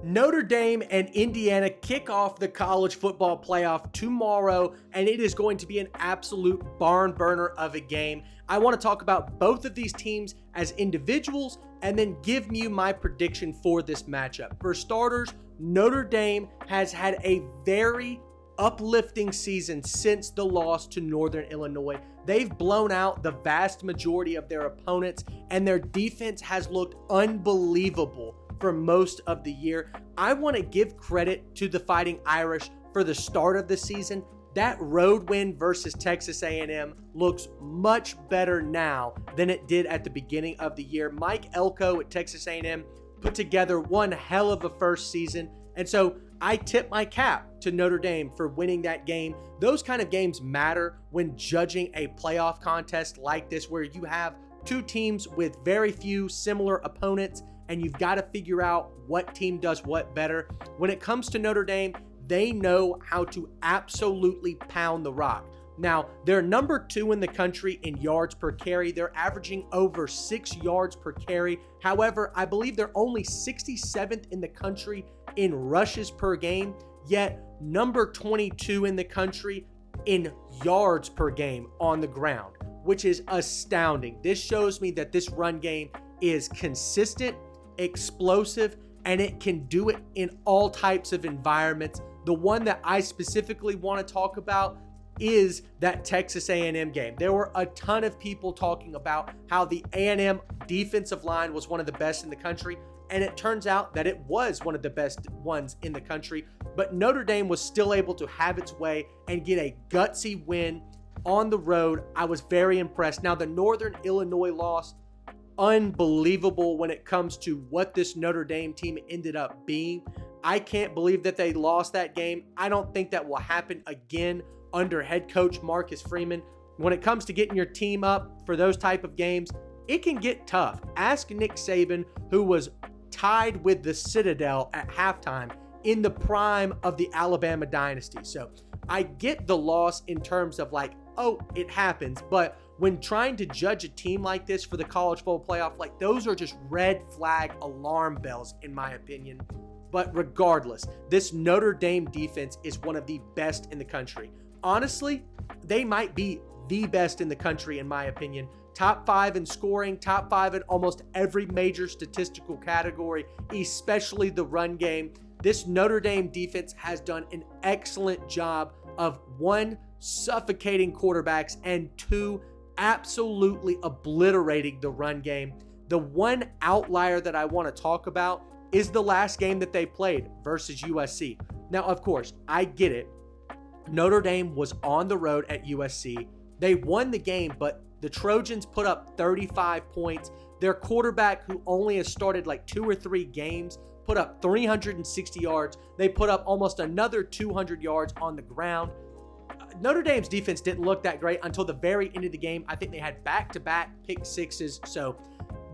Notre Dame and Indiana kick off the college football playoff tomorrow, and it is going to be an absolute barn burner of a game. I want to talk about both of these teams as individuals and then give you my prediction for this matchup. For starters, Notre Dame has had a very uplifting season since the loss to Northern Illinois. They've blown out the vast majority of their opponents, and their defense has looked unbelievable for most of the year. I want to give credit to the Fighting Irish for the start of the season. That road win versus Texas A&M looks much better now than it did at the beginning of the year. Mike Elko at Texas A&M put together one hell of a first season, and so I tip my cap to Notre Dame for winning that game. Those kind of games matter when judging a playoff contest like this, where you have two teams with very few similar opponents, and you've got to figure out what team does what better. When it comes to Notre Dame, they know how to absolutely pound the rock. Now, they're number 2 in the country in yards per carry. They're averaging over 6 yards per carry. However, I believe they're only 67th in the country in rushes per game, yet number 22 in the country in yards per game on the ground, which is astounding. This shows me that this run game is consistent, explosive, and it can do it in all types of environments. The one that I specifically want to talk about is that Texas A&M game. There were a ton of people talking about how the A&M defensive line was one of the best in the country, and it turns out that it was one of the best ones in the country, but Notre Dame was still able to have its way and get a gutsy win on the road. I was very impressed. Now, the Northern Illinois loss, unbelievable when it comes to what this Notre Dame team ended up being. I can't believe that they lost that game. I don't think that will happen again under head coach Marcus Freeman. When it comes to getting your team up for those type of games, it can get tough. Ask Nick Saban, who was tied with the Citadel at halftime in the prime of the Alabama dynasty. So I get the loss in terms of like, oh, it happens, but when trying to judge a team like this for the college football playoff, like those are just red flag alarm bells in my opinion. But regardless, this Notre Dame defense is one of the best in the country. Honestly, they might be the best in the country in my opinion. Top 5 in scoring, top 5 in almost every major statistical category, especially the run game. This Notre Dame defense has done an excellent job of 1, suffocating quarterbacks, and 2, absolutely obliterating the run game. The one outlier that I want to talk about is the last game that they played versus USC. Now, of course, I get it. Notre Dame was on the road at USC. They won the game, but the Trojans put up 35 points. Their quarterback, who only has started like 2 or 3 games, put up 360 yards. They put up almost another 200 yards on the ground. Notre Dame's defense didn't look that great until the very end of the game. I think they had back-to-back pick sixes. So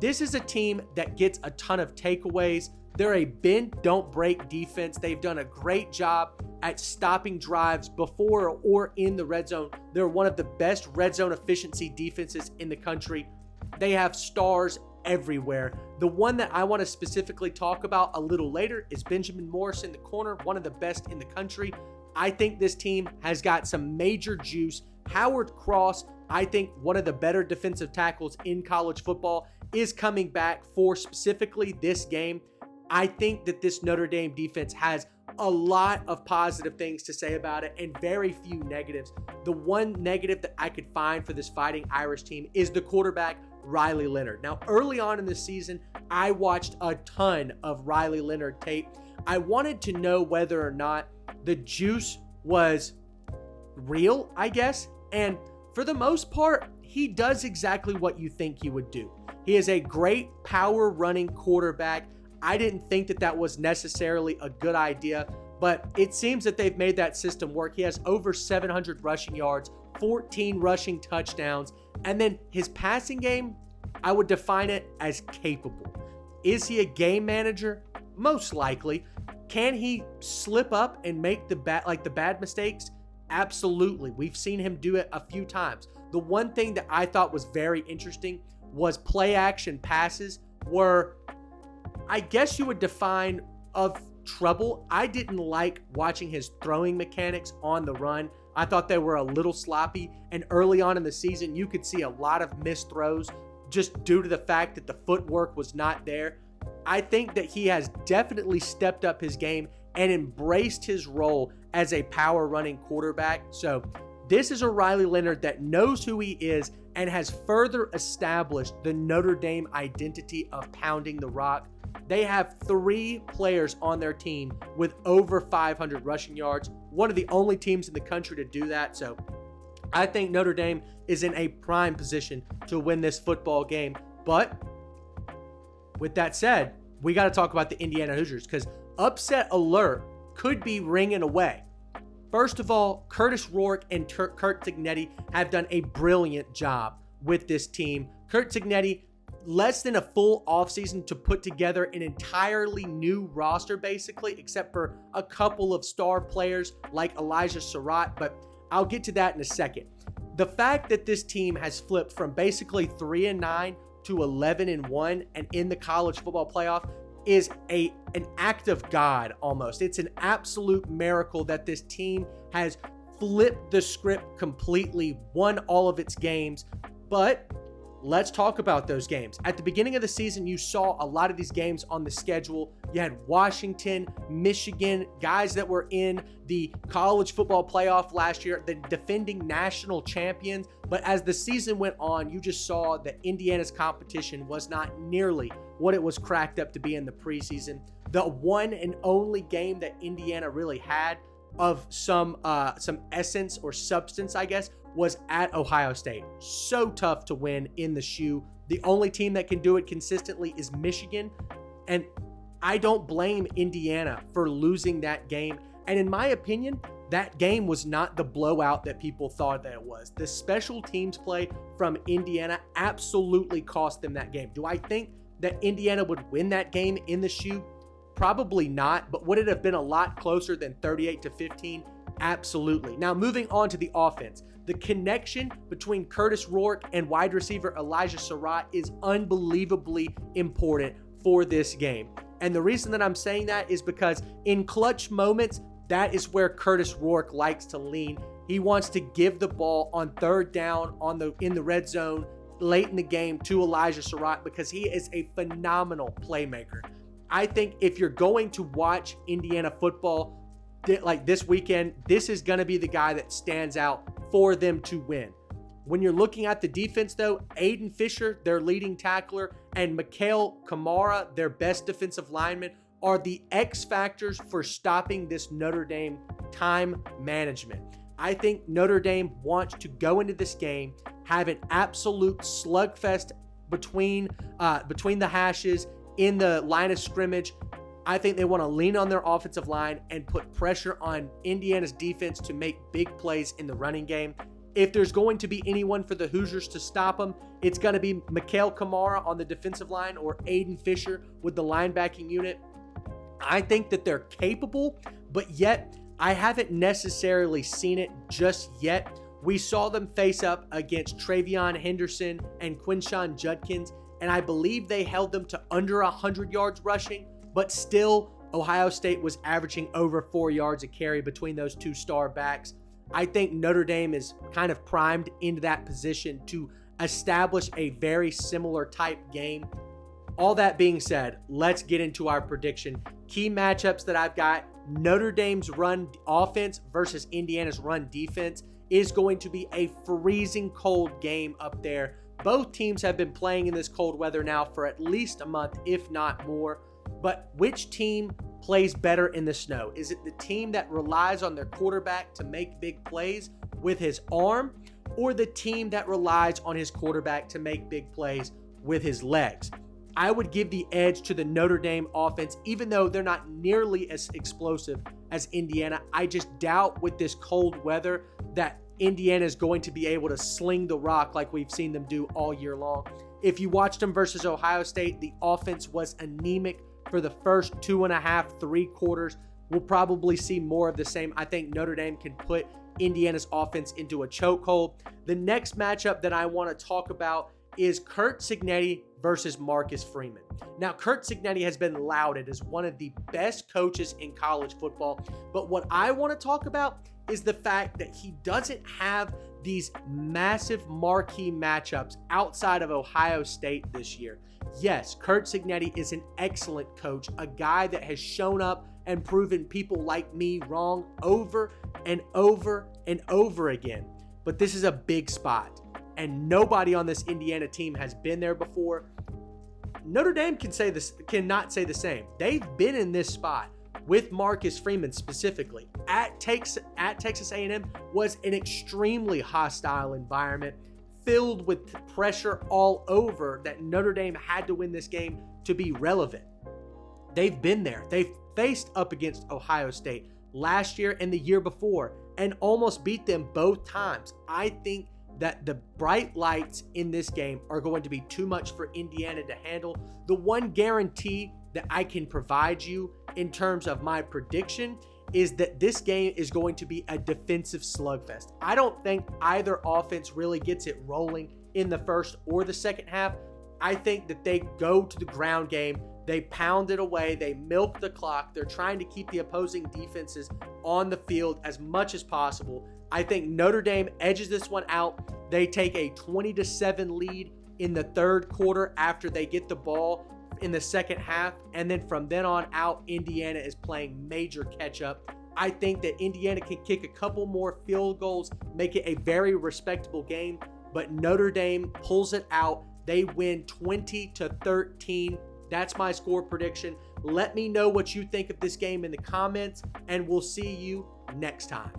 this is a team that gets a ton of takeaways. They're a bend, don't break defense. They've done a great job at stopping drives before or in the red zone. They're one of the best red zone efficiency defenses in the country. They have stars everywhere. The one that I want to specifically talk about a little later is Benjamin Morris in the corner, one of the best in the country. I think this team has got some major juice. Howard Cross, I think one of the better defensive tackles in college football, is coming back for specifically this game. I think that this Notre Dame defense has a lot of positive things to say about it and very few negatives. The one negative that I could find for this Fighting Irish team is the quarterback, Riley Leonard. Now, early on in the season, I watched a ton of Riley Leonard tape. I wanted to know whether or not the juice was real, I guess. And for the most part, he does exactly what you think he would do. He is a great power running quarterback. I didn't think that that was necessarily a good idea, but it seems that they've made that system work. He has over 700 rushing yards, 14 rushing touchdowns, and then his passing game, I would define it as capable. Is he a game manager? Most likely. Can he slip up and make the bad mistakes? Absolutely. We've seen him do it a few times. The one thing that I thought was very interesting was play action passes were, I guess you would define, of trouble. I didn't like watching his throwing mechanics on the run. I thought they were a little sloppy, and early on in the season, you could see a lot of missed throws just due to the fact that the footwork was not there. I think that he has definitely stepped up his game and embraced his role as a power running quarterback. So this is a Riley Leonard that knows who he is and has further established the Notre Dame identity of pounding the rock. They have 3 players on their team with over 500 rushing yards. One of the only teams in the country to do that. So I think Notre Dame is in a prime position to win this football game. But with that said, we got to talk about the Indiana Hoosiers because upset alert could be ringing away. First of all, Curtis Rourke and Curt Cignetti have done a brilliant job with this team. Curt Cignetti, less than a full offseason to put together an entirely new roster, basically, except for a couple of star players like Elijah Surratt, but I'll get to that in a second. The fact that this team has flipped from basically 3-9 to 11-1 and in the college football playoff is an act of God almost. It's an absolute miracle that this team has flipped the script completely, won all of its games. But let's talk about those games. At the beginning of the season, you saw a lot of these games on the schedule. You had Washington, Michigan, guys that were in the college football playoff last year, the defending national champions. But as the season went on, you just saw that Indiana's competition was not nearly what it was cracked up to be in the preseason. The one and only game that Indiana really had of some essence or substance, I guess, was at Ohio State. So tough to win in the shoe. The only team that can do it consistently is Michigan. And I don't blame Indiana for losing that game. And in my opinion, that game was not the blowout that people thought that it was. The special teams play from Indiana absolutely cost them that game. Do I think that Indiana would win that game in the shoe? Probably not, but would it have been a lot closer than 38-15? Absolutely. Now, moving on to the offense. The connection between Curtis Rourke and wide receiver Elijah Surratt is unbelievably important for this game. And the reason that I'm saying that is because in clutch moments, that is where Curtis Rourke likes to lean. He wants to give the ball on third down in the red zone late in the game to Elijah Surratt because he is a phenomenal playmaker. I think if you're going to watch Indiana football like this weekend, this is going to be the guy that stands out for them to win. When you're looking at the defense, though, Aiden Fisher, their leading tackler, and Mikhail Kamara, their best defensive lineman, are the X factors for stopping this Notre Dame time management. I think Notre Dame wants to go into this game, have an absolute slugfest between the hashes in the line of scrimmage. I think they want to lean on their offensive line and put pressure on Indiana's defense to make big plays in the running game. If there's going to be anyone for the Hoosiers to stop them, it's going to be Mikhail Kamara on the defensive line or Aiden Fisher with the linebacking unit. I think that they're capable, but yet I haven't necessarily seen it just yet. We saw them face up against Travion Henderson and Quinshawn Judkins, and I believe they held them to under 100 yards rushing, but still Ohio State was averaging over 4 yards a carry between those two star backs. I think Notre Dame is kind of primed into that position to establish a very similar type game. All that being said, let's get into our prediction. Key matchups that I've got: Notre Dame's run offense versus Indiana's run defense is going to be a freezing cold game up there. Both teams have been playing in this cold weather now for at least a month, if not more. But which team plays better in the snow? Is it the team that relies on their quarterback to make big plays with his arm, or the team that relies on his quarterback to make big plays with his legs? I would give the edge to the Notre Dame offense, even though they're not nearly as explosive as Indiana. I just doubt with this cold weather that Indiana is going to be able to sling the rock like we've seen them do all year long. If you watched them versus Ohio State, the offense was anemic for the first 2.5, 3 quarters. We'll probably see more of the same. I think Notre Dame can put Indiana's offense into a chokehold. The next matchup that I want to talk about is Curt Cignetti versus Marcus Freeman. Now, Curt Cignetti has been lauded as one of the best coaches in college football, but what I want to talk about is the fact that he doesn't have these massive marquee matchups outside of Ohio State this year. Yes, Curt Cignetti is an excellent coach, a guy that has shown up and proven people like me wrong over and over and over again. But this is a big spot, and nobody on this Indiana team has been there before. Notre Dame cannot say the same. They've been in this spot with Marcus Freeman specifically. At Texas A&M was an extremely hostile environment filled with pressure all over that Notre Dame had to win this game to be relevant. They've been there. They've faced up against Ohio State last year and the year before and almost beat them both times. I think that the bright lights in this game are going to be too much for Indiana to handle. The one guarantee that I can provide you in terms of my prediction is that this game is going to be a defensive slugfest. I don't think either offense really gets it rolling in the first or the second half. I think that they go to the ground game. They pound it away. They milk the clock. They're trying to keep the opposing defenses on the field as much as possible. I think Notre Dame edges this one out. They take a 20-7 lead in the third quarter after they get the ball in the second half. And then from then on out, Indiana is playing major catch up. I think that Indiana can kick a couple more field goals, make it a very respectable game, but Notre Dame pulls it out. They win 20-13. That's my score prediction. Let me know what you think of this game in the comments, and we'll see you next time.